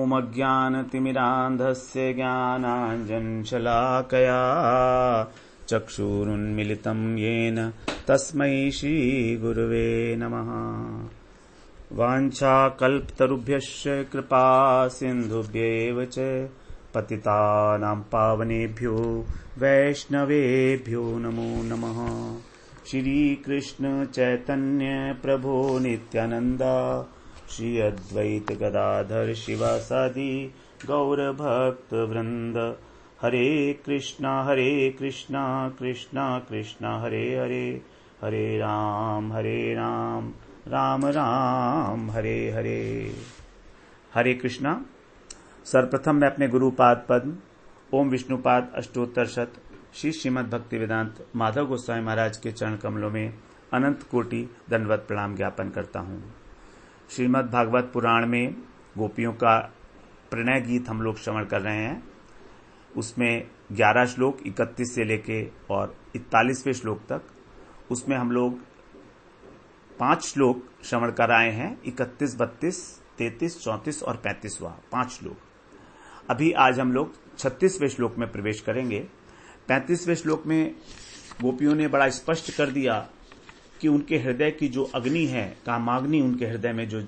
ॐ अज्ञानतिमिरान्धस्य ज्ञानाञ्जनशलाकया चक्षुरुन्मिलितं येन तस्मै श्रीगुरुवे नमः। वाञ्छाकल्पतरुभ्यश्च कृपा सिन्धुभ्येव च पतितानां पावनेभ्यो वैष्णवेभ्यो नमो नमः। श्री कृष्ण चैतन्य प्रभो नित्यानंद श्री अद्वैत गदाधर शिवासादि गौर भक्त वृंद। हरे कृष्णा कृष्णा कृष्णा हरे हरे, हरे राम राम राम हरे हरे। हरे कृष्णा। सर्वप्रथम मैं अपने गुरुपाद पद्म ओम विष्णुपाद अष्टोत्तर शत श्री श्रीमद् भक्ति वेदांत माधव गोस्वामी महाराज के चरण कमलों में अनंत कोटि दंडवत प्रणाम ज्ञापन करता हूँ। श्रीमद् भागवत पुराण में गोपियों का प्रणय गीत हम लोग श्रवण कर रहे हैं। उसमें 11 श्लोक 31 से लेके और 41वें श्लोक तक, उसमें हम लोग 5 श्लोक श्रवण कर आए हैं। 31, 32, 33, 34 और 35वां 5 श्लोक। अभी आज हम लोग 36वें श्लोक में प्रवेश करेंगे। 35वें श्लोक में गोपियों ने बड़ा स्पष्ट कर दिया कि उनके हृदय की जो अग्नि है, कामाग्नि उनके हृदय में जो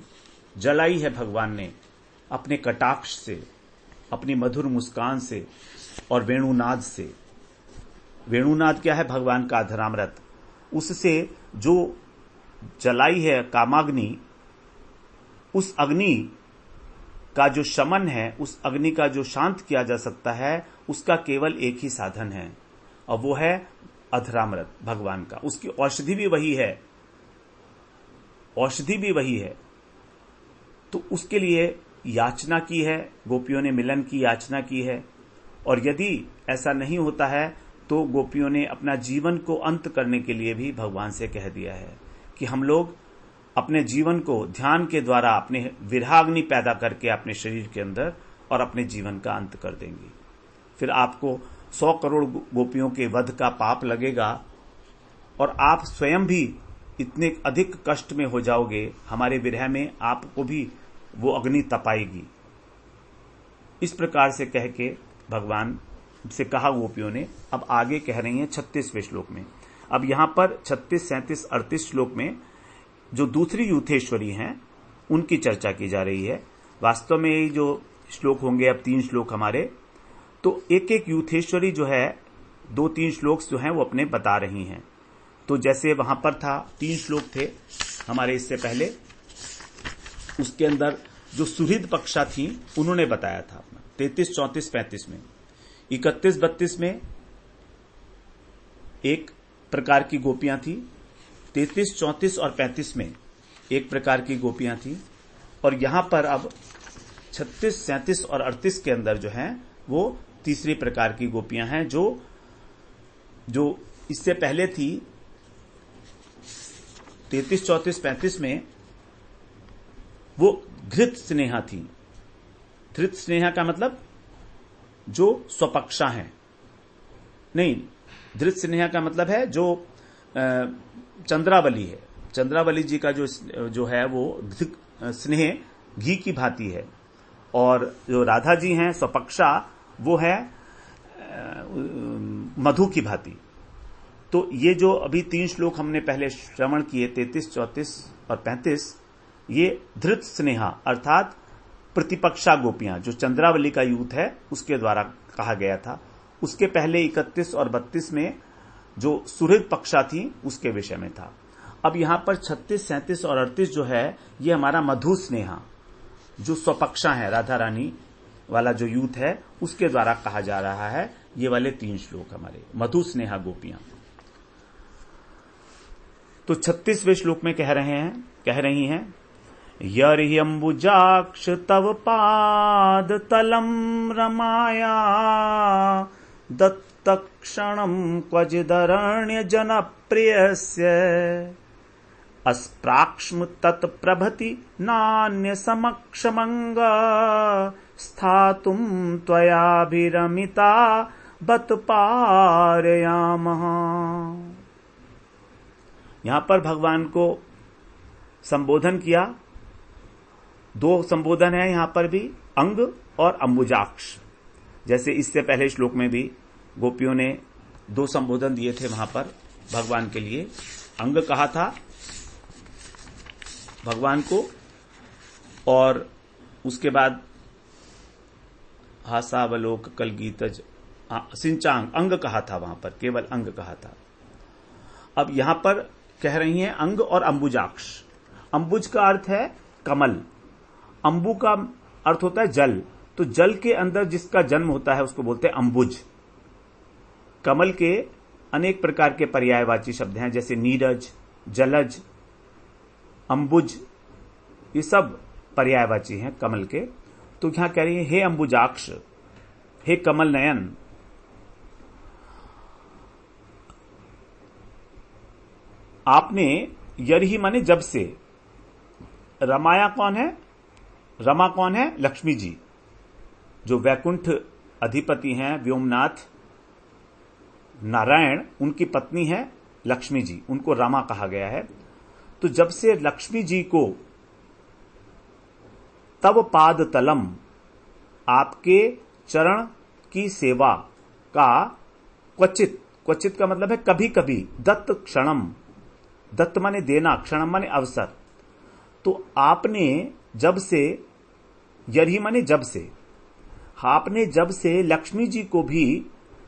जलाई है भगवान ने अपने कटाक्ष से, अपनी मधुर मुस्कान से और वेणुनाद से। वेणुनाद क्या है? भगवान का अधरामृत। उससे जो जलाई है कामाग्नि, उस अग्नि का जो शमन है, उस अग्नि का जो शांत किया जा सकता है, उसका केवल एक ही साधन है और वो है अधरामृत भगवान का। उसकी औषधि भी वही है, औषधि भी वही है। तो उसके लिए याचना की है गोपियों ने, मिलन की याचना की है। और यदि ऐसा नहीं होता है तो गोपियों ने अपना जीवन को अंत करने के लिए भी भगवान से कह दिया है कि हम लोग अपने जीवन को ध्यान के द्वारा अपने विरहाग्नि पैदा करके अपने शरीर के अंदर और अपने जीवन का अंत कर देंगे। फिर आपको 100 करोड़ गोपियों के वध का पाप लगेगा और आप स्वयं भी इतने अधिक कष्ट में हो जाओगे, हमारे विरह में आपको भी वो अग्नि तपाएगी। इस प्रकार से कह के भगवान से कहा गोपियों ने। अब आगे कह रही हैं 36वें श्लोक में। अब यहां पर 36, 37, 38 श्लोक में जो दूसरी यूथेश्वरी हैं उनकी चर्चा की जा रही है। वास्तव में ये जो श्लोक होंगे, अब 3 श्लोक हमारे, तो एक एक यूथेश्वरी जो है 2-3 श्लोक जो हैं वो अपने बता रही हैं। तो जैसे वहां पर था 3 श्लोक थे हमारे इससे पहले, उसके अंदर जो सुहृद पक्षा थी उन्होंने बताया था अपना 33, 34, 35 में। 31, 32 में एक प्रकार की गोपियां थी। 33, 34 और 35 में एक प्रकार की गोपियां थी। और यहां पर अब 36, 37 और 38 के अंदर जो हैं वो तीसरी प्रकार की गोपियां हैं, जो इससे पहले थी 33, 34, 35 में वो धृत स्नेहा थी। धृत स्नेहा का मतलब जो स्वपक्षा है, नहीं, धृत स्नेहा का मतलब है जो चंद्रावली है। चंद्रावली जी का जो है वो स्नेह घी की भांति है, और जो राधा जी हैं स्वपक्षा वो है मधु की भांति। तो ये जो अभी 3 श्लोक हमने पहले श्रवण किए 33, 34 और 35, ये धृत स्नेहा अर्थात प्रतिपक्षा गोपियां, जो चंद्रावली का यूथ है उसके द्वारा कहा गया था। उसके पहले 31 और 32 में जो सुहृद पक्षा थी उसके विषय में था। अब यहां पर 36, 37 और 38 जो है ये हमारा मधु स्नेहा, जो स्वपक्षा है, राधा रानी वाला जो यूथ है उसके द्वारा कहा जा रहा है। ये वाले 3 श्लोक हमारे मधु स्नेहा गोपियां। तो 36वें श्लोक में कह रही हैं यर्ह्यम्बुजाक्ष तव पाद तलम रमाया दत्तक्षणं क्वचिदरण्य जनप्रियस्य अस्प्राक्ष्म तत्प्रभति नान्य समक्षमंग स्थातुं त्वयाभिरमिता बत पारयामः। यहां पर भगवान को संबोधन किया दो संबोधन है यहां पर भी, अंग और अंबुजाक्ष। जैसे इससे पहले श्लोक में भी गोपियों ने दो संबोधन दिए थे वहां पर भगवान के लिए। अंग कहा था भगवान को, और उसके बाद हासावलोक कलगीतज सिंचांग अंग कहा था, वहां पर केवल अंग कहा था। अब यहां पर कह रही हैं अंग और अंबुजाक्ष। अंबुज का अर्थ है कमल, अंबु का अर्थ होता है जल, तो जल के अंदर जिसका जन्म होता है उसको बोलते हैं अंबुज। कमल के अनेक प्रकार के पर्यायवाची शब्द हैं, जैसे नीरज, जलज, अंबुज, ये सब पर्यायवाची हैं कमल के। तो यहां कह रही है हे अंबुजाक्ष, हे कमल नयन, आपने यरही माने जब से, रमाया कौन है, रमा कौन है, लक्ष्मी जी, जो वैकुंठ अधिपति हैं, व्योमनाथ नारायण, उनकी पत्नी है लक्ष्मी जी, उनको रमा कहा गया है। तो जब से लक्ष्मी जी को तब पाद तलम, आपके चरण की सेवा का क्वचित, क्वचित का मतलब है कभी कभी, दत्त क्षणम, दत्त माने देना, क्षणम माने अवसर, तो आपने जब से, यही माने जब से, आपने जब से लक्ष्मी जी को भी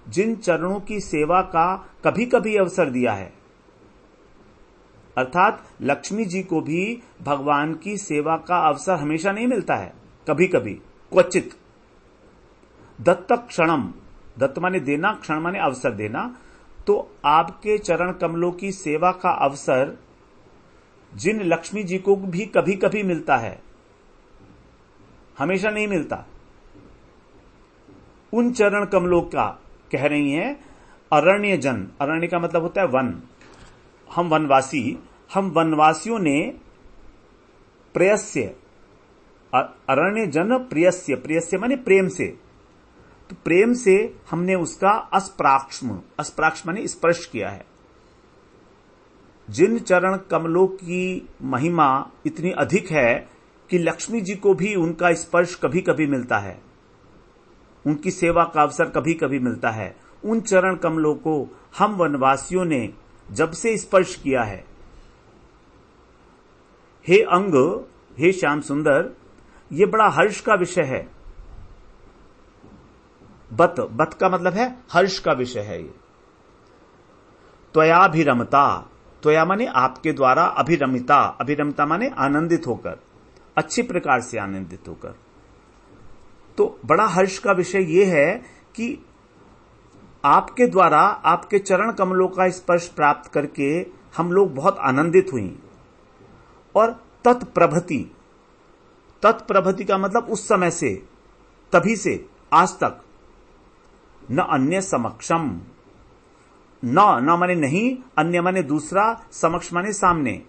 जिन चरणों की सेवा का कभी कभी अवसर दिया है, अर्थात लक्ष्मी जी को भी भगवान की सेवा का अवसर हमेशा नहीं मिलता है, कभी कभी, क्वचित। दत्त क्षणम, दत्त माने देना, क्षण माने अवसर देना, तो आपके चरण कमलों की सेवा का अवसर जिन लक्ष्मी जी को भी कभी कभी मिलता है, हमेशा नहीं मिलता, उन चरण कमलों का कह रही हैं अरण्य जन। अरण्य का मतलब होता है वन, हम वनवासी, हम वनवासियों ने प्रेयस्य, अरण्य जन प्रियस्य, प्रियस्य माने प्रेम से, तो प्रेम से हमने उसका अस्प्राक्ष्म, अस्प्राक्ष्म माने स्पर्श किया है। जिन चरण कमलों की महिमा इतनी अधिक है कि लक्ष्मी जी को भी उनका स्पर्श कभी कभी मिलता है, उनकी सेवा का अवसर कभी कभी मिलता है, उन चरण कमलों को हम वनवासियों ने जब से स्पर्श किया है। हे अंग, हे श्याम सुंदर, ये बड़ा हर्ष का विषय है। बत, बत का मतलब है हर्ष का विषय है ये। त्वयाभिरमता, त्वया माने आपके द्वारा, अभिरमिता, अभिरमिता माने आनंदित होकर, अच्छी प्रकार से आनंदित होकर। तो बड़ा हर्ष का विषय यह है कि आपके द्वारा, आपके चरण कमलों का स्पर्श प्राप्त करके हम लोग बहुत आनंदित हुई। और तत्प्रभति, तत्प्रभति का मतलब उस समय से, तभी से आज तक, न अन्य समक्षम, न माने नहीं, अन्य माने दूसरा, समक्ष माने सामने,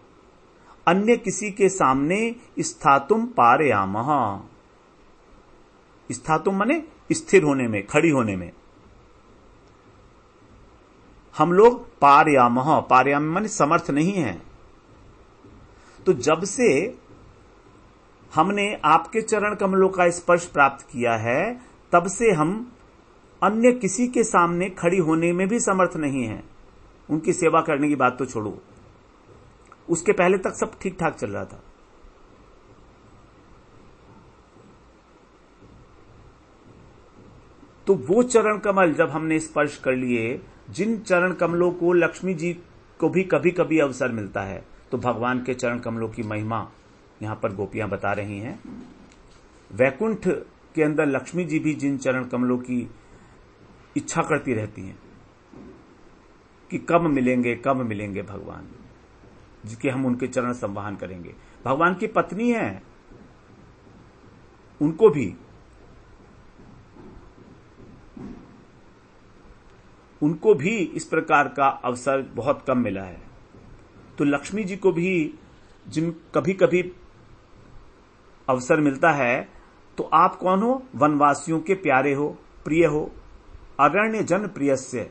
अन्य किसी के सामने स्थातुम पारयामः, स्थातुम माने स्थिर होने में, खड़ी होने में, हम लोग पारयामः, पारयाम माने समर्थ नहीं है। तो जब से हमने आपके चरण कमलों का स्पर्श प्राप्त किया है, तब से हम अन्य किसी के सामने खड़ी होने में भी समर्थ नहीं है। उनकी सेवा करने की बात तो छोड़ो, उसके पहले तक सब ठीक ठाक चल रहा था। तो वो चरण कमल जब हमने स्पर्श कर लिए, जिन चरण कमलों को लक्ष्मी जी को भी कभी कभी अवसर मिलता है, तो भगवान के चरण कमलों की महिमा यहां पर गोपियां बता रही हैं। वैकुंठ के अंदर लक्ष्मी जी भी जिन चरण कमलों की इच्छा करती रहती हैं कि कब मिलेंगे भगवान, जिसके हम उनके चरण संवाहन करेंगे। भगवान की पत्नी है, उनको भी इस प्रकार का अवसर बहुत कम मिला है। तो लक्ष्मी जी को भी जिन कभी कभी अवसर मिलता है, तो आप कौन हो, वनवासियों के प्यारे हो, प्रिय हो, अरण्य जन प्रियस्य।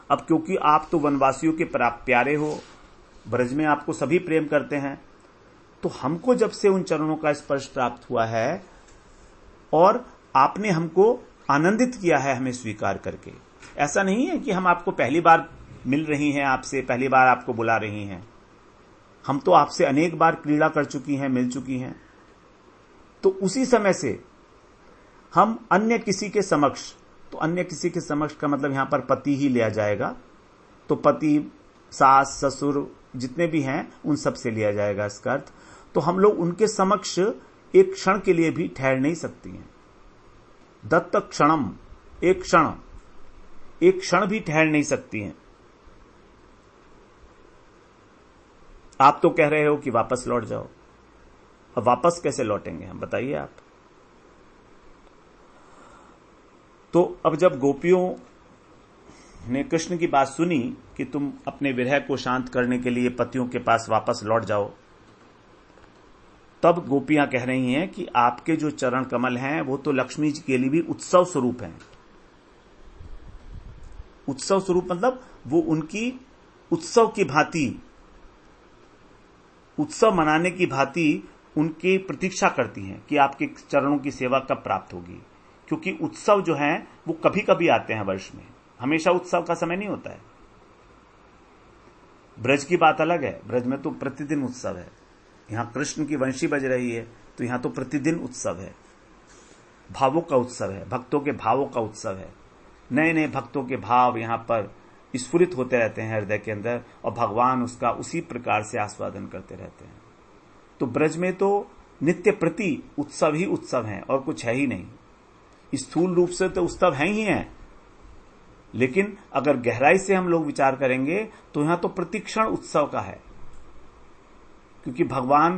अब क्योंकि आप तो वनवासियों के प्यारे हो, ब्रज में आपको सभी प्रेम करते हैं, तो तो हमको जब से उन चरणों का स्पर्श प्राप्त हुआ है और आपने हमको आनंदित किया है हमें स्वीकार करके, ऐसा नहीं है कि हम आपको पहली बार मिल रही हैं, आपसे पहली बार आपको बुला रही हैं। हम तो आपसे अनेक बार क्रीड़ा कर चुकी हैं, मिल चुकी हैं। तो उसी समय से हम अन्य किसी के समक्ष, तो अन्य किसी के समक्ष का मतलब यहां पर पति ही लिया जाएगा, तो पति, सास, ससुर जितने भी हैं उन सब से लिया जाएगा इसका अर्थ। तो हम लोग उनके समक्ष एक क्षण के लिए भी ठहर नहीं सकती हैं। दत्त क्षणम, एक क्षण भी ठहर नहीं सकती हैं। आप तो कह रहे हो कि वापस लौट जाओ, अब वापस कैसे लौटेंगे हम, बताइए आप। तो अब जब गोपियों ने कृष्ण की बात सुनी कि तुम अपने विरह को शांत करने के लिए पतियों के पास वापस लौट जाओ, तब गोपियां कह रही हैं कि आपके जो चरण कमल हैं वो तो लक्ष्मी जी के लिए भी उत्सव स्वरूप हैं। उत्सव स्वरूप मतलब वो उनकी उत्सव की भांति, उत्सव मनाने की भांति उनकी प्रतीक्षा करती हैं कि आपके चरणों की सेवा कब प्राप्त होगी। क्योंकि उत्सव जो हैं वो कभी कभी आते हैं वर्ष में, हमेशा उत्सव का समय नहीं होता है। ब्रज की बात अलग है, ब्रज में तो प्रतिदिन उत्सव है। यहां कृष्ण की वंशी बज रही है तो यहां तो प्रतिदिन उत्सव है, भावों का उत्सव है, भक्तों के भावों का उत्सव है। नए नए भक्तों के भाव यहां पर स्फुरित होते रहते हैं हृदय के अंदर और भगवान उसका उसी प्रकार से आस्वादन करते रहते हैं। तो ब्रज में तो नित्य प्रति उत्सव ही उत्सव है और कुछ है ही नहीं। स्थूल रूप से तो उत्सव है ही है, लेकिन अगर गहराई से हम लोग विचार करेंगे तो यहां तो प्रतिक्षण उत्सव का है। क्योंकि भगवान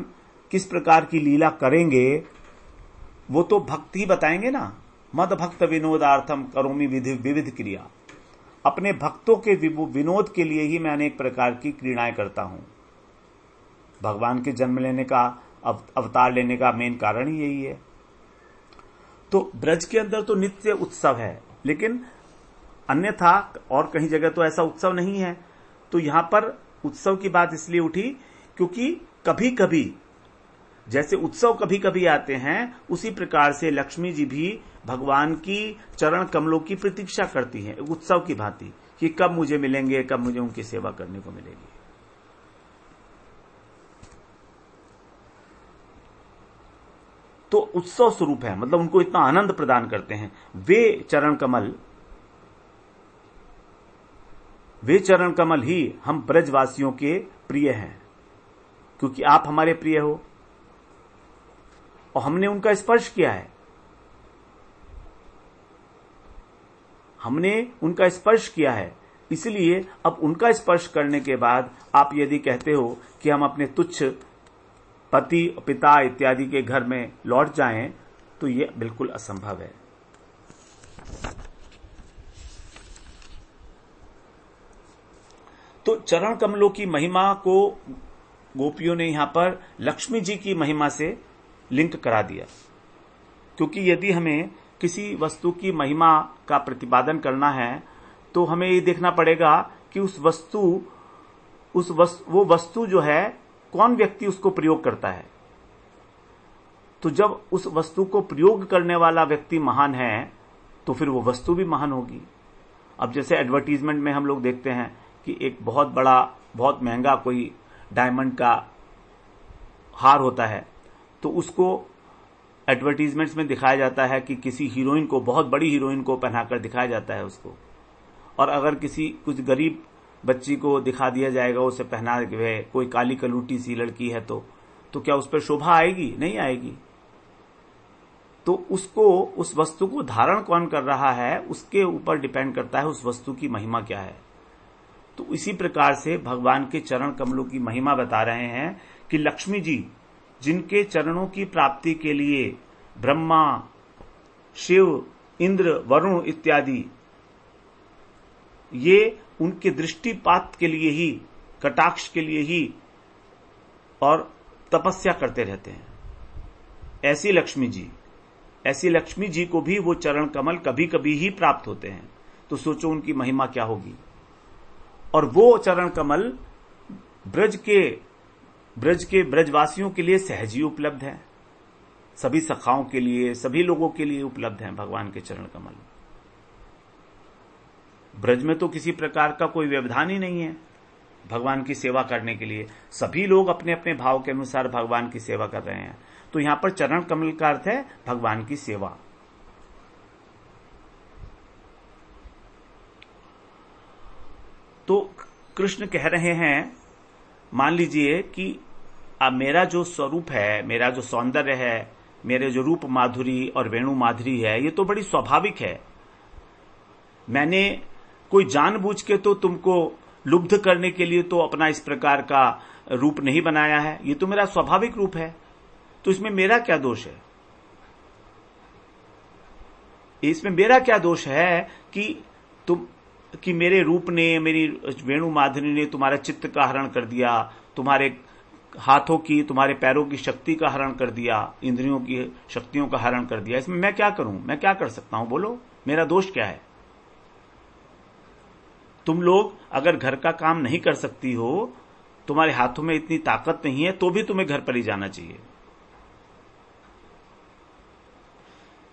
किस प्रकार की लीला करेंगे वो तो भक्त ही बताएंगे ना। मद भक्त विनोदार्थम करोमि विविध क्रिया, अपने भक्तों के विनोद के लिए ही मैं अनेक प्रकार की क्रीड़ाएं करता हूं। भगवान के जन्म लेने का, अवतार लेने का मेन कारण ही यही है। तो ब्रज के अंदर तो नित्य उत्सव है, लेकिन अन्यथा और कहीं जगह तो ऐसा उत्सव नहीं है। तो यहां पर उत्सव की बात इसलिए उठी क्योंकि कभी कभी जैसे उत्सव कभी कभी आते हैं, उसी प्रकार से लक्ष्मी जी भी भगवान की चरण कमलों की प्रतीक्षा करती हैं उत्सव की भांति कि कब मुझे मिलेंगे, कब मुझे उनकी सेवा करने को मिलेगी। तो उत्सव स्वरूप है, मतलब उनको इतना आनंद प्रदान करते हैं। वे चरण कमल ही हम ब्रजवासियों के प्रिय हैं, क्योंकि आप हमारे प्रिय हो और हमने उनका स्पर्श किया है। हमने उनका स्पर्श किया है, इसलिए अब उनका स्पर्श करने के बाद आप यदि कहते हो कि हम अपने तुच्छ पति, पिता इत्यादि के घर में लौट जाएं, तो यह बिल्कुल असंभव है। तो चरण कमलों की महिमा को गोपियों ने यहां पर लक्ष्मी जी की महिमा से लिंक करा दिया। क्योंकि यदि हमें किसी वस्तु की महिमा का प्रतिपादन करना है तो हमें ये देखना पड़ेगा कि वो वस्तु जो है कौन व्यक्ति उसको प्रयोग करता है। तो जब उस वस्तु को प्रयोग करने वाला व्यक्ति महान है तो फिर वो वस्तु भी महान होगी। अब जैसे एडवर्टीजमेंट में हम लोग देखते हैं कि एक बहुत बड़ा, बहुत महंगा कोई डायमंड का हार होता है, तो उसको एडवर्टीजमेंट्स में दिखाया जाता है कि किसी हीरोइन को, बहुत बड़ी हीरोइन को पहनाकर दिखाया जाता है उसको। और अगर कुछ गरीब बच्ची को दिखा दिया जाएगा उसे पहना हुए, कोई काली कलूटी सी लड़की है तो क्या उस पर शोभा आएगी? नहीं आएगी। तो उस वस्तु को धारण कौन कर रहा है उसके ऊपर डिपेंड करता है उस वस्तु की महिमा क्या है। तो इसी प्रकार से भगवान के चरण कमलों की महिमा बता रहे हैं कि लक्ष्मी जी जिनके चरणों की प्राप्ति के लिए ब्रह्मा, शिव, इंद्र, वरुण इत्यादि ये उनके दृष्टिपात के लिए ही, कटाक्ष के लिए ही और तपस्या करते रहते हैं, ऐसी लक्ष्मी जी को भी वो चरण कमल कभी कभी ही प्राप्त होते हैं। तो सोचो उनकी महिमा क्या होगी। और वो चरण कमल ब्रज के ब्रज के ब्रजवासियों के लिए सहज ही उपलब्ध है, सभी सखाओं के लिए, सभी लोगों के लिए उपलब्ध है भगवान के चरण कमल। ब्रज में तो किसी प्रकार का कोई व्यवधान ही नहीं है भगवान की सेवा करने के लिए, सभी लोग अपने अपने भाव के अनुसार भगवान की सेवा कर रहे हैं। तो यहां पर चरण कमल का अर्थ है भगवान की सेवा। तो कृष्ण कह रहे हैं, मान लीजिए कि अब मेरा जो स्वरूप है, मेरा जो सौंदर्य है, मेरे जो रूप माधुरी और वेणु माधुरी है, ये तो बड़ी स्वाभाविक है। मैंने कोई जानबूझ के तो तुमको लुब्ध करने के लिए तो अपना इस प्रकार का रूप नहीं बनाया है, ये तो मेरा स्वाभाविक रूप है। तो इसमें मेरा क्या दोष है? इसमें मेरा क्या दोष है कि मेरे रूप ने, मेरी वेणु माधुरी ने तुम्हारा चित्त का हरण कर दिया, तुम्हारे हाथों की, तुम्हारे पैरों की शक्ति का हरण कर दिया, इंद्रियों की शक्तियों का हरण कर दिया। इसमें मैं क्या करूं? मैं क्या कर सकता हूं? बोलो, मेरा दोष क्या है? तुम लोग अगर घर का काम नहीं कर सकती हो, तुम्हारे हाथों में इतनी ताकत नहीं है, तो भी तुम्हें घर पर ही जाना चाहिए।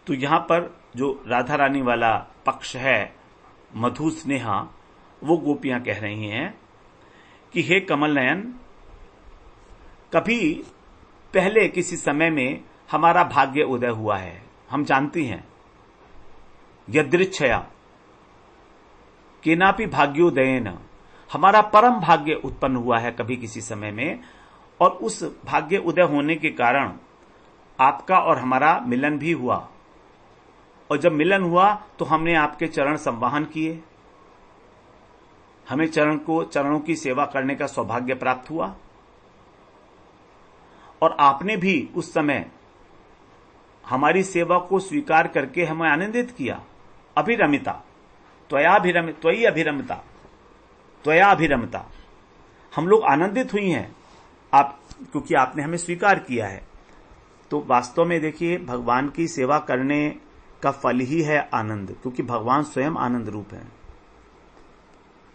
तो यहां पर जो राधा रानी वाला पक्ष है, मधु स्नेहा, वो गोपियां कह रही हैं कि हे कमल नयन, कभी पहले किसी समय में हमारा भाग्य उदय हुआ है, हम जानती हैं। यदृच्छया केनापि भाग्योदयेन, हमारा परम भाग्य उत्पन्न हुआ है कभी किसी समय में, और उस भाग्य उदय होने के कारण आपका और हमारा मिलन भी हुआ। और जब मिलन हुआ तो हमने आपके चरण संवाहन किए, हमें चरणों की सेवा करने का सौभाग्य प्राप्त हुआ, और आपने भी उस समय हमारी सेवा को स्वीकार करके हमें आनंदित किया। अभिरमिता त्वया अभिरमिता, हम लोग आनंदित हुई हैं क्योंकि आपने हमें स्वीकार किया है। तो वास्तव में देखिए, भगवान की सेवा करने का फल ही है आनंद, क्योंकि भगवान स्वयं आनंद रूप है।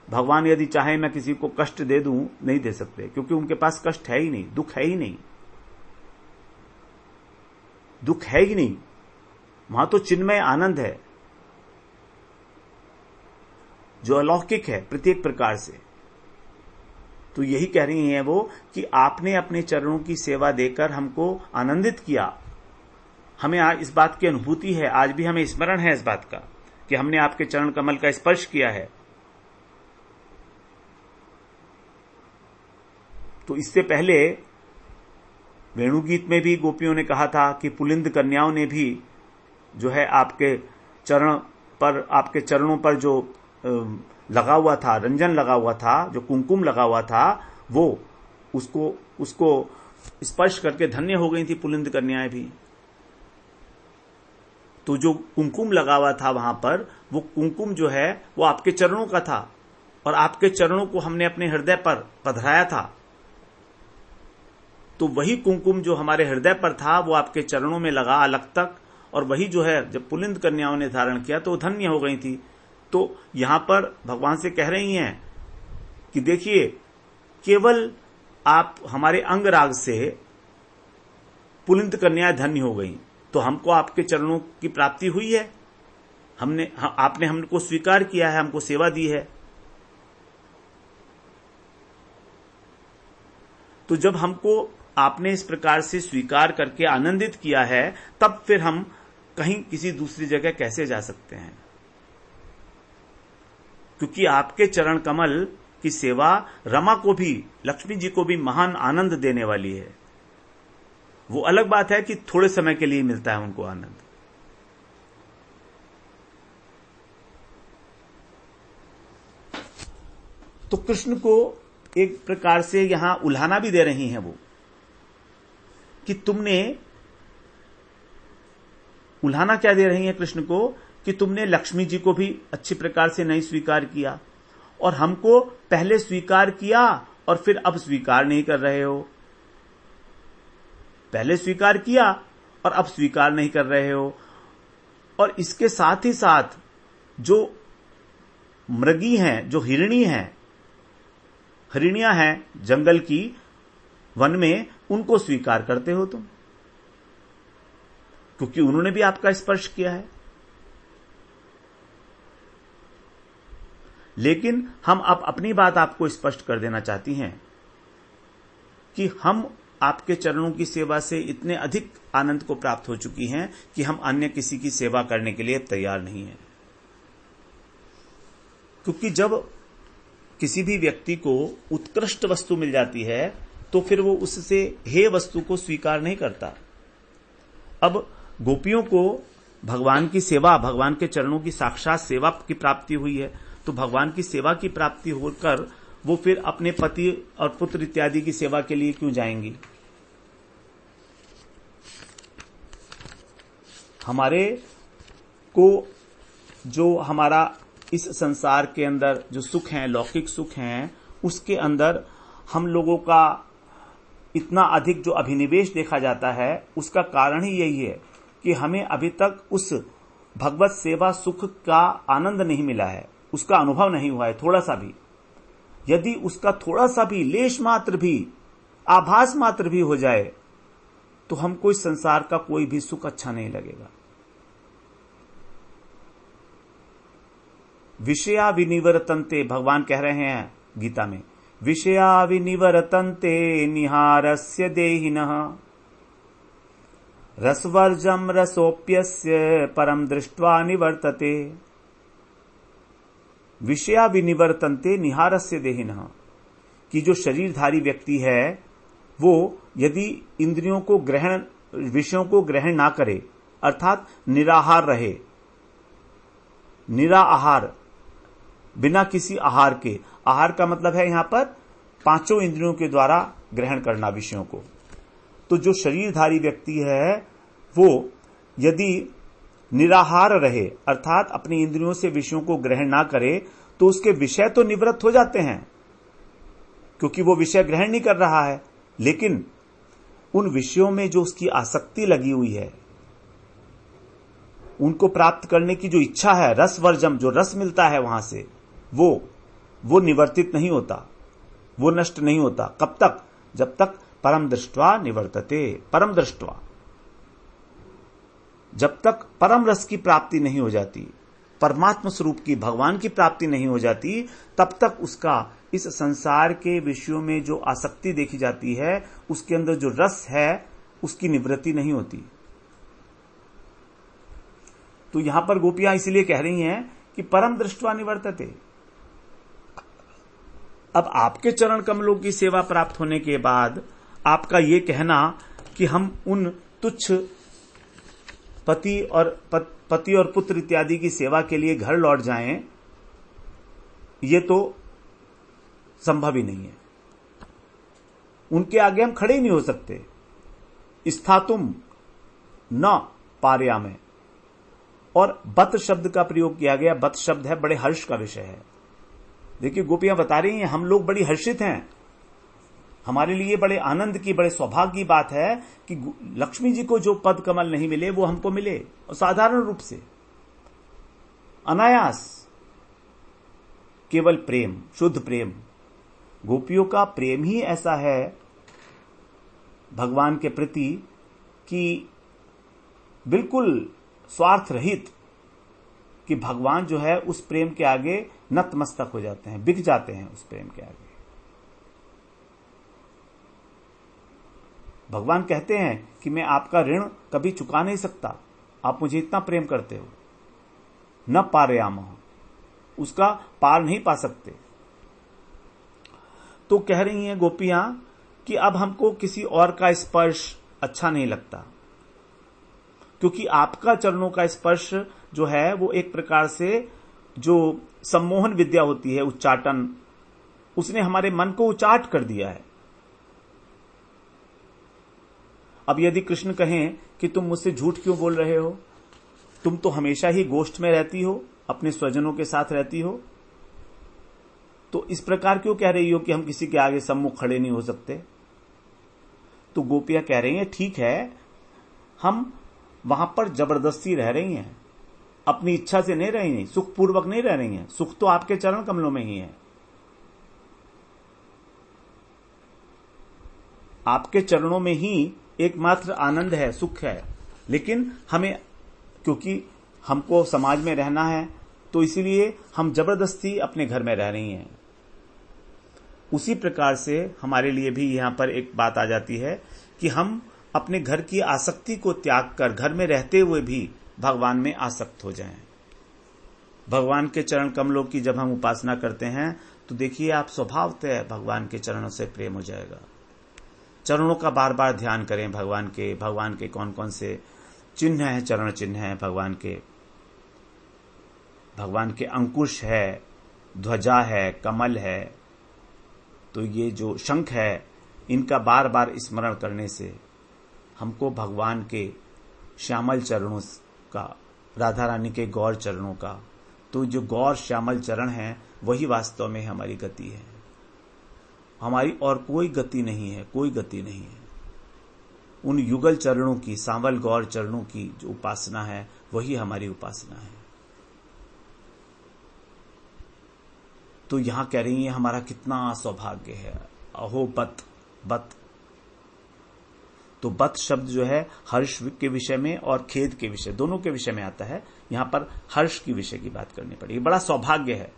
भगवान यदि चाहे मैं किसी को कष्ट दे दूं, नहीं दे सकते, क्योंकि उनके पास कष्ट है ही नहीं, दुख है ही नहीं, दुख है ही नहीं। वहां तो चिन्मय आनंद है जो अलौकिक है प्रत्येक प्रकार से। तो यही कह रही हैं वो कि आपने अपने चरणों की सेवा देकर हमको आनंदित किया। हमें आज इस बात की अनुभूति है, आज भी हमें स्मरण है इस बात का कि हमने आपके चरण कमल का स्पर्श किया है। तो इससे पहले वेणुगीत में भी गोपियों ने कहा था कि पुलिंद कन्याओं ने भी जो है आपके चरणों पर जो लगा हुआ था, रंजन लगा हुआ था, जो कुमकुम लगा हुआ था, वो उसको स्पर्श करके धन्य हो गई थी पुलिंद कन्याएं भी। तो जो कुमकुम लगा हुआ था वहां पर, वो कुमकुम जो है वो आपके चरणों का था, और आपके चरणों को हमने अपने हृदय पर पधराया था। तो वही कुमकुम जो हमारे हृदय पर था वो आपके चरणों में लगा अलग तक, और वही जो है जब पुलिंद कन्याओं ने धारण किया तो धन्य हो गई थी। तो यहां पर भगवान से कह रही हैं कि देखिए, केवल आप हमारे अंग राग से पुलिंद कन्याएं धन्य हो गई, तो हमको आपके चरणों की प्राप्ति हुई है, आपने हमको स्वीकार किया है, हमको सेवा दी है। तो जब हमको आपने इस प्रकार से स्वीकार करके आनंदित किया है, तब फिर हम कहीं किसी दूसरी जगह कैसे जा सकते हैं? क्योंकि आपके चरण कमल की सेवा रमा को भी, लक्ष्मी जी को भी महान आनंद देने वाली है। वो अलग बात है कि थोड़े समय के लिए मिलता है उनको आनंद। तो कृष्ण को एक प्रकार से यहां उल्हाना भी दे रही हैं वो, कि तुमने उल्हाना क्या दे रही हैं कृष्ण को, कि तुमने लक्ष्मी जी को भी अच्छी प्रकार से नहीं स्वीकार किया, और हमको पहले स्वीकार किया और फिर अब स्वीकार नहीं कर रहे हो। पहले स्वीकार किया और अब स्वीकार नहीं कर रहे हो। और इसके साथ ही साथ जो मृगी हैं, जो हिरणी हैं, हिरणियां हैं जंगल की, वन में, उनको स्वीकार करते हो तुम, क्योंकि उन्होंने भी आपका स्पर्श किया है। लेकिन हम अब अपनी बात आपको स्पष्ट कर देना चाहती हैं कि हम आपके चरणों की सेवा से इतने अधिक आनंद को प्राप्त हो चुकी हैं कि हम अन्य किसी की सेवा करने के लिए तैयार नहीं हैं। क्योंकि जब किसी भी व्यक्ति को उत्कृष्ट वस्तु मिल जाती है तो फिर वो उससे हे वस्तु को स्वीकार नहीं करता। अब गोपियों को भगवान की सेवा, भगवान के चरणों की साक्षात सेवा की प्राप्ति हुई है, तो भगवान की सेवा की प्राप्ति होकर वो फिर अपने पति और पुत्र इत्यादि की सेवा के लिए क्यों जाएंगी? हमारे को जो हमारा इस संसार के अंदर जो सुख हैं, लौकिक सुख हैं, उसके अंदर हम लोगों का इतना अधिक जो अभिनिवेश देखा जाता है, उसका कारण ही यही है कि हमें अभी तक उस भगवत सेवा सुख का आनंद नहीं मिला है, उसका अनुभव नहीं हुआ है थोड़ा सा भी। यदि उसका थोड़ा सा भी, लेश मात्र भी, आभास मात्र भी हो जाए तो हमको इस संसार का कोई भी सुख अच्छा नहीं लगेगा। विषया विनिवर्तन्ते, भगवान कह रहे हैं गीता में, विषया विनिवर्तन्ते निहारस्य देहिनः रसवर्जम रसोप्यस्य परम दृष्ट्वा निवर्तते। विषया विनिवर्तन्ते निहारस्य देहिनः, कि जो शरीरधारी व्यक्ति है वो यदि इंद्रियों को ग्रहण, विषयों को ग्रहण ना करे, अर्थात निराहार रहे, निराहार, बिना किसी आहार के, आहार का मतलब है यहां पर पांचों इंद्रियों के द्वारा ग्रहण करना विषयों को। तो जो शरीरधारी व्यक्ति है वो यदि निराहार रहे, अर्थात अपनी इंद्रियों से विषयों को ग्रहण ना करे, तो उसके विषय तो निवृत्त हो जाते हैं क्योंकि वो विषय ग्रहण नहीं कर रहा है, लेकिन उन विषयों में जो उसकी आसक्ति लगी हुई है, उनको प्राप्त करने की जो इच्छा है, रसवर्जम, जो रस मिलता है वहां से, वो निवर्तित नहीं होता, वो नष्ट नहीं होता। कब तक? जब तक परम दृष्ट्वा निवर्तते, परम दृष्ट्वा, जब तक परम रस की प्राप्ति नहीं हो जाती, परमात्म स्वरूप की, भगवान की प्राप्ति नहीं हो जाती, तब तक उसका इस संसार के विषयों में जो आसक्ति देखी जाती है, उसके अंदर जो रस है, उसकी निवृत्ति नहीं होती। तो यहां पर गोपियां इसलिए कह रही हैं कि परम दृष्ट्वा निवर्तते। अब आपके चरण कमलों की सेवा प्राप्त होने के बाद आपका ये कहना कि हम उन तुच्छ पति और पुत्र इत्यादि की सेवा के लिए घर लौट जाएं, ये तो संभव ही नहीं है। उनके आगे हम खड़े ही नहीं हो सकते। स्थातुम न पार्यामे, और बत शब्द का प्रयोग किया गया। बत शब्द है, बड़े हर्ष का विषय है। देखिए गोपियां बता रही हैं हम लोग बड़ी हर्षित हैं, हमारे लिए बड़े आनंद की, बड़े सौभाग्य की बात है कि लक्ष्मी जी को जो पद कमल नहीं मिले वो हमको मिले, और साधारण रूप से, अनायास, केवल प्रेम, शुद्ध प्रेम। गोपियों का प्रेम ही ऐसा है भगवान के प्रति कि बिल्कुल स्वार्थ रहित, कि भगवान जो है उस प्रेम के आगे नतमस्तक हो जाते हैं, बिक जाते हैं उस प्रेम के आगे। भगवान कहते हैं कि मैं आपका ऋण कभी चुका नहीं सकता, आप मुझे इतना प्रेम करते हो। न पारयामः, उसका पार नहीं पा सकते। तो कह रही हैं गोपियां कि अब हमको किसी और का स्पर्श अच्छा नहीं लगता, क्योंकि आपका चरणों का स्पर्श जो है वो एक प्रकार से जो सम्मोहन विद्या होती है, उच्चाटन, उसने हमारे मन को उचाट कर दिया है। अब यदि कृष्ण कहें कि तुम मुझसे झूठ क्यों बोल रहे हो, तुम तो हमेशा ही गोष्ठ में रहती हो, अपने स्वजनों के साथ रहती हो, तो इस प्रकार क्यों कह रही हो कि हम किसी के आगे सम्मुख खड़े नहीं हो सकते? तो गोपियां कह रही हैं ठीक है, हम वहां पर जबरदस्ती रह रही हैं, अपनी इच्छा से नहीं रही हैं, सुखपूर्वक नहीं रह रही हैं, सुख तो आपके चरण कमलों में ही है। आपके चरणों में ही एकमात्र आनंद है, सुख है। लेकिन हमें, क्योंकि हमको समाज में रहना है, तो इसीलिए हम जबरदस्ती अपने घर में रह रही हैं। उसी प्रकार से हमारे लिए भी यहां पर एक बात आ जाती है कि हम अपने घर की आसक्ति को त्याग कर घर में रहते हुए भी भगवान में आसक्त हो जाएं। भगवान के चरण कमलों की जब हम उपासना करते हैं तो देखिए आप स्वभावतः भगवान के चरणों से प्रेम हो जाएगा। चरणों का बार बार ध्यान करें। भगवान के कौन कौन से चिन्ह हैं, चरण चिन्ह हैं भगवान के अंकुश है, ध्वजा है, कमल है, तो ये जो शंख है, इनका बार बार स्मरण करने से हमको भगवान के श्यामल चरणों का, राधा रानी के गौर चरणों का, तो जो गौर श्यामल चरण हैं वही वास्तव में हमारी गति है। हमारी और कोई गति नहीं है, कोई गति नहीं है। उन युगल चरणों की, सांवल गौर चरणों की जो उपासना है वही हमारी उपासना है। तो यहां कह रही है हमारा कितना सौभाग्य है। अहो बत। तो बत शब्द जो है हर्ष के विषय में और खेद के विषय, दोनों के विषय में आता है। यहां पर हर्ष की विषय की बात करनी पड़ेगी। बड़ा सौभाग्य है।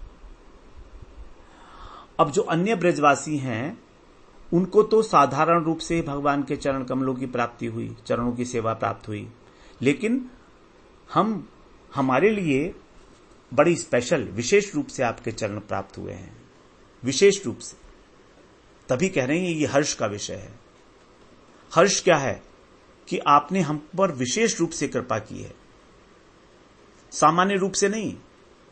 अब जो अन्य ब्रजवासी हैं उनको तो साधारण रूप से भगवान के चरण कमलों की प्राप्ति हुई, चरणों की सेवा प्राप्त हुई, लेकिन हमारे लिए बड़ी स्पेशल, विशेष रूप से आपके चरण प्राप्त हुए हैं, विशेष रूप से। तभी कह रहे हैं ये हर्ष का विषय है। हर्ष क्या है कि आपने हम पर विशेष रूप से कृपा की है, सामान्य रूप से नहीं।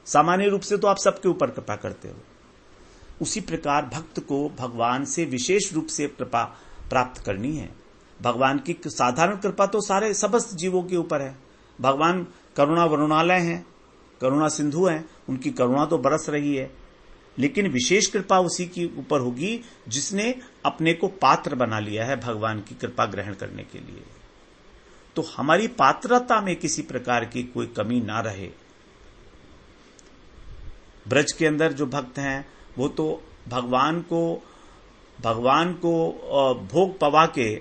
सामान्य रूप से तो आप सबके ऊपर कृपा करते हो। उसी प्रकार भक्त को भगवान से विशेष रूप से कृपा प्राप्त करनी है। भगवान की साधारण कृपा तो सारे समस्त जीवों के ऊपर है। भगवान करुणा वरुणालय हैं, करुणा सिंधु हैं, उनकी करुणा तो बरस रही है, लेकिन विशेष कृपा उसी के ऊपर होगी जिसने अपने को पात्र बना लिया है भगवान की कृपा ग्रहण करने के लिए। तो हमारी पात्रता में किसी प्रकार की कोई कमी ना रहे। ब्रज के अंदर जो भक्त हैं वो तो भगवान को भोग पवा के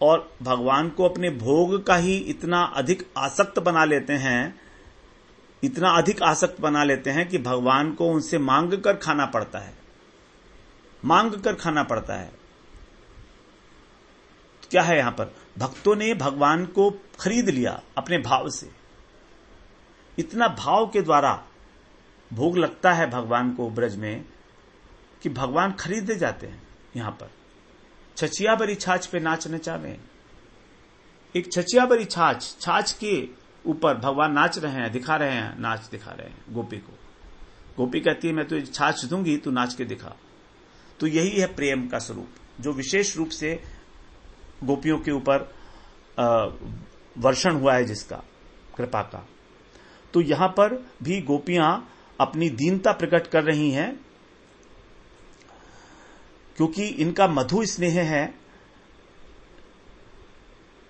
और भगवान को अपने भोग का ही इतना अधिक आसक्त बना लेते हैं, इतना अधिक आसक्त बना लेते हैं कि भगवान को उनसे मांग कर खाना पड़ता है, मांग कर खाना पड़ता है। तो क्या है यहां पर, भक्तों ने भगवान को खरीद लिया अपने भाव से। इतना भाव के द्वारा भोग लगता है भगवान को ब्रज में कि भगवान खरीदे जाते हैं। यहां पर छछिया भरी छाछ पे नाच नचावे, एक छछिया भरी छाछ के ऊपर भगवान नाच रहे हैं, दिखा रहे हैं, नाच दिखा रहे हैं गोपी को। गोपी कहती है मैं तुझे छाछ दूंगी, तू नाच के दिखा। तो यही है प्रेम का स्वरूप जो विशेष रूप से गोपियों के ऊपर वर्षण हुआ है, जिसका कृपा का। तो यहां पर भी गोपियां अपनी दीनता प्रकट कर रही हैं क्योंकि इनका मधु स्नेह है।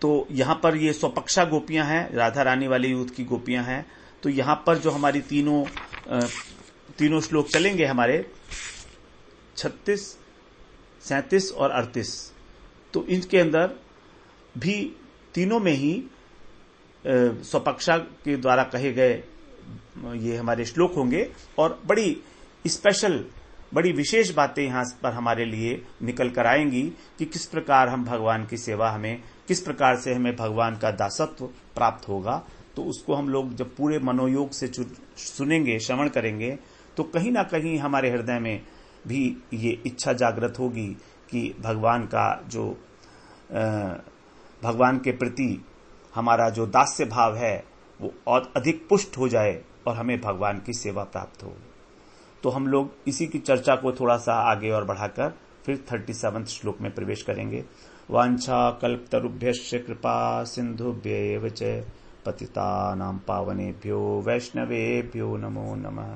तो यहां पर ये स्वपक्षा गोपियां हैं, राधा रानी वाले यूथ की गोपियां हैं। तो यहां पर जो हमारी तीनों श्लोक चलेंगे हमारे 36, 37 और 38, तो इनके अंदर भी तीनों में ही स्वपक्षा के द्वारा कहे गए ये हमारे श्लोक होंगे और बड़ी स्पेशल, बड़ी विशेष बातें यहां पर हमारे लिए निकल कर आएंगी कि किस प्रकार हम भगवान की सेवा, हमें किस प्रकार से हमें भगवान का दासत्व प्राप्त होगा। तो उसको हम लोग जब पूरे मनोयोग से सुनेंगे, श्रवण करेंगे, तो कहीं ना कहीं हमारे हृदय में भी ये इच्छा जागृत होगी कि भगवान का जो भगवान के प्रति हमारा जो दास्य भाव है वो और अधिक पुष्ट हो जाए और हमें भगवान की सेवा प्राप्त हो। तो हम लोग इसी की चर्चा को थोड़ा सा आगे और बढ़ाकर फिर 37वें श्लोक में प्रवेश करेंगे। वांछा कल्पतरुभ्यश्च कृपा सिंधुभ्यैव च पतितानां पावनेभ्यो वैष्णवेभ्यो नमो नमः।